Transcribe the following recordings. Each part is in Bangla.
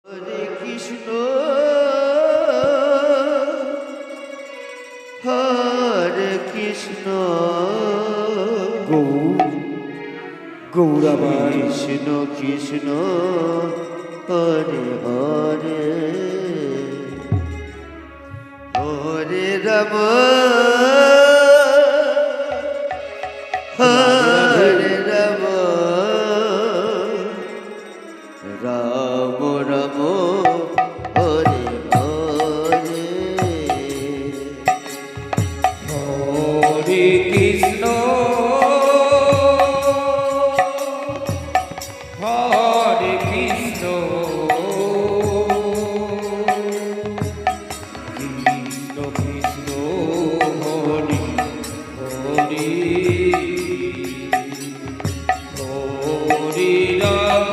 হরে কৃষ্ণ হরে কৃষ্ণ গৌরাবার কৃষ্ণ কৃষ্ণ হরে হরে হরে রাম হরে রাম রাম রাম হরে হরে হরে কৃষ্ণ হরে কৃষ্ণ কৃষ্ণ কৃষ্ণ হরে হরে হরে রাম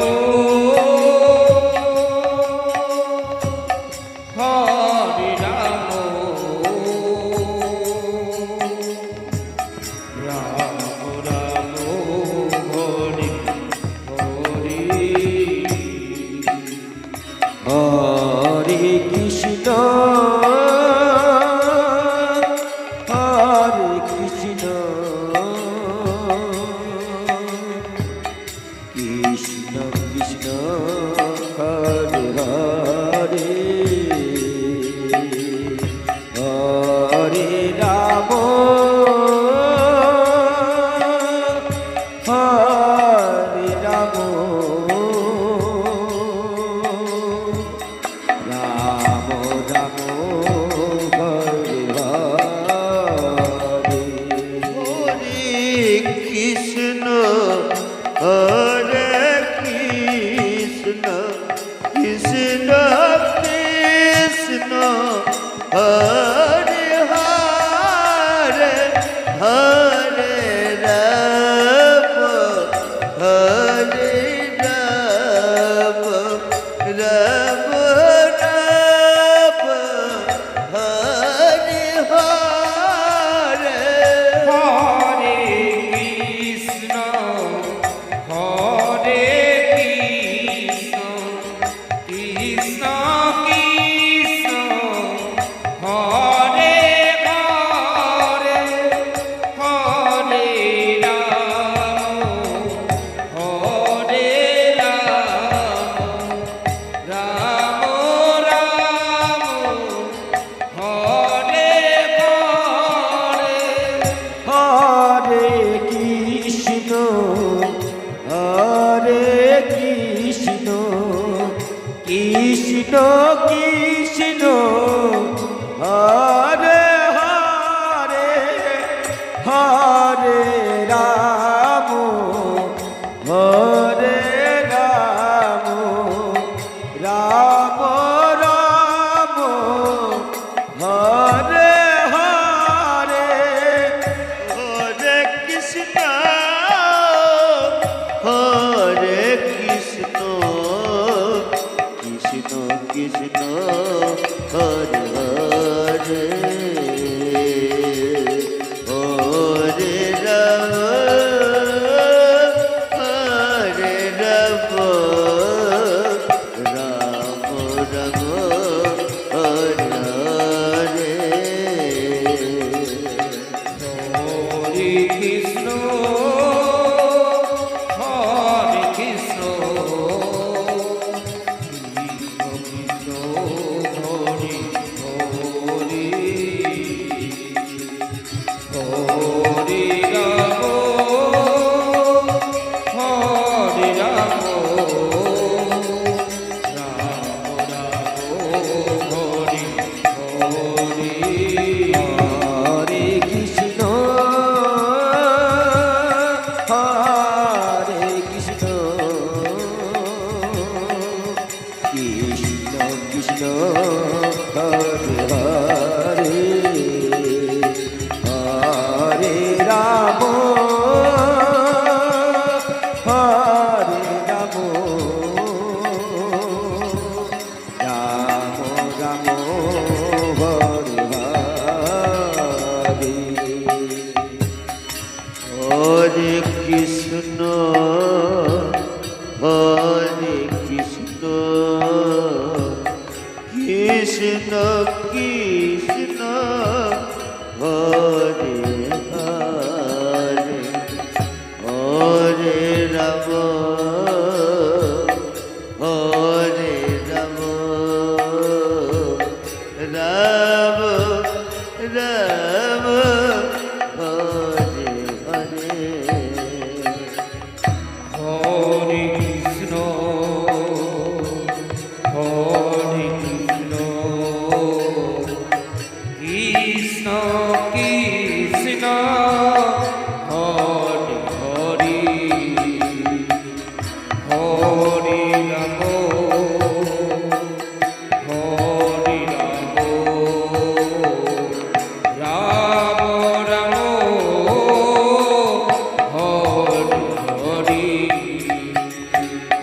হরে রাম রাম রাম হরে হরে হরে কৃষ্ণ হরে কৃষ্ণ কৃষ্ণ কৃষ্ণ হরে হরে হরে রাম হরে রাম রাম রাম হরে হরে হরে কৃষ্ণ হরে কৃষ্ণ কৃষ্ণ কৃষ্ণ হরে হরে হরে রাম হরে রাম রাম রাম হরে হরে হরে কৃষ্ণ হরে কৃষ্ণ কৃষ্ণ কৃষ্ণ হরে হরে হরে রাম হরে রাম রাম রাম হরে হরে হরে কৃষ্ণ হরে কৃষ্ণ কৃষ্ণ কৃষ্ণ হরে হরে হরে রাম হরে রাম রাম রাম হরে হরে হরে কৃষ্ণ হরে কৃষ্ণ কৃষ্ণ কৃষ্ণ হরে হরে হরে রাম হরে রাম রাম রাম হরে হরে হরে কৃষ্ণ হরে কৃষ্ণ কৃষ্ণ কৃষ্ণ হরে হরে হরে রাম হরে রাম রাম রাম হরে হরে হরে কৃষ্ণ হরে কৃষ্ণ কৃষ্ণ কৃষ্ণ হরে হরে হরে রাম হরে রাম রাম রাম হরে হরে হরে কৃষ্ণ হরে কৃষ্ণ কৃষ্ণ কৃষ্ণ হরে হরে হরে রাম হরে রাম রাম রাম হরে হরে হরে কৃষ্ণ কৃষ্ণ কৃষ্ণ হরে হরে হরে রাম হরে রাম রাম রাম হরে হরে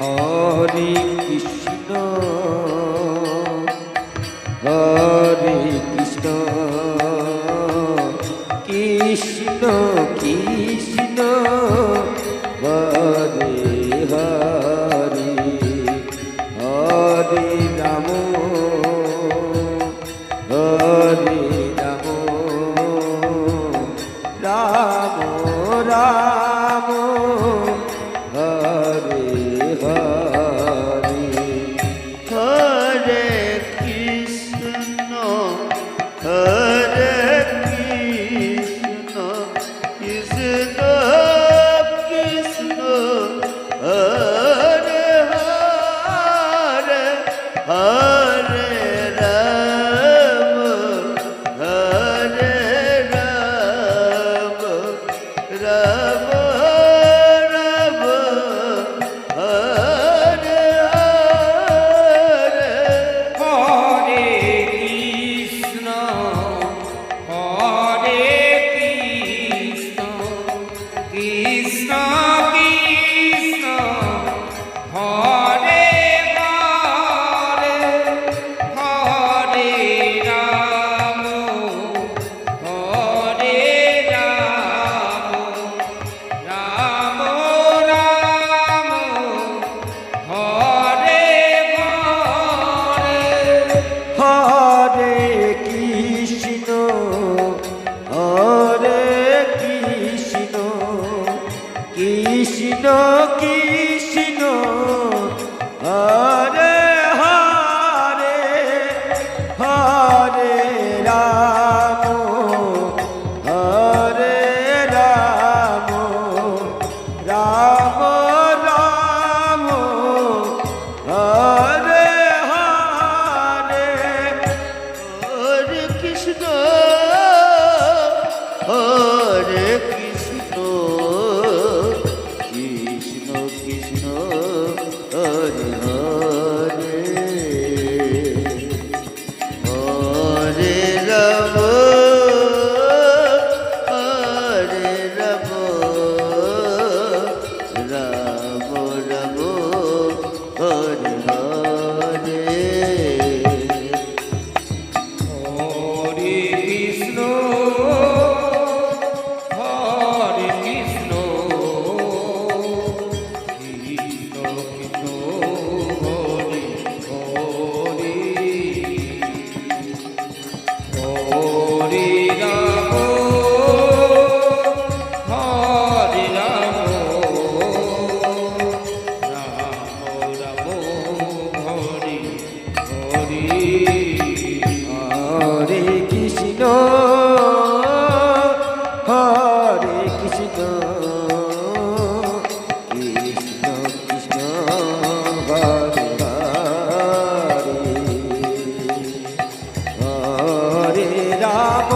হরে কৃষ্ণ হরে কৃষ্ণ কৃষ্ণ কৃষ্ণ হরে হরে হরে রাম হরে রাম রাম রাম হরে হরে হরে কৃষ্ণ হরে কৃষ্ণ কৃষ্ণ কৃষ্ণ হরে হরে হরে রাম হরে রাম রাম রাম হরে হরে হরে কৃষ্ণ হরে কৃষ্ণ কৃষ্ণ কৃষ্ণ হরে হরে হরে রাম হরে রাম রাম রাম হরে হরে হরে কৃষ্ণ হরে কৃষ্ণ কৃষ্ণ কৃষ্ণ হরে হরে হরে রাম হরে রাম রাম রাম হরে হরে হরে কৃষ্ণ হরে কৃষ্ণ কৃষ্ণ কৃষ্ণ হরে হরে হরে রাম হরে রাম রাম রাম হরে হরে হরে কৃষ্ণ হরে কৃষ্ণ কৃষ্ণ কৃষ্ণ হরে হরে হরে রাম হরে রাম রাম রাম হরে হরে হরে কৃষ্ণ হরে কৃষ্ণ কৃষ্ণ কৃষ্ণ হরে হরে হরে রাম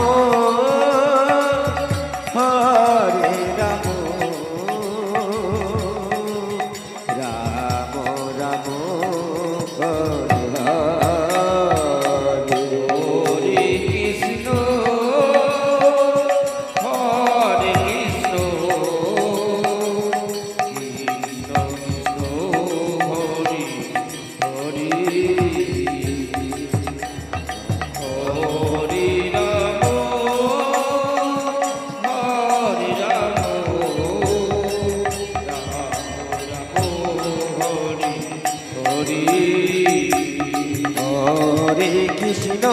হরে রাম রাম রাম হরে হরে হরে কৃষ্ণ হরে কৃষ্ণ কৃষ্ণ কৃষ্ণ হরে হরে হরে রাম হরে রাম রাম রাম হরে হরে হরে কৃষ্ণ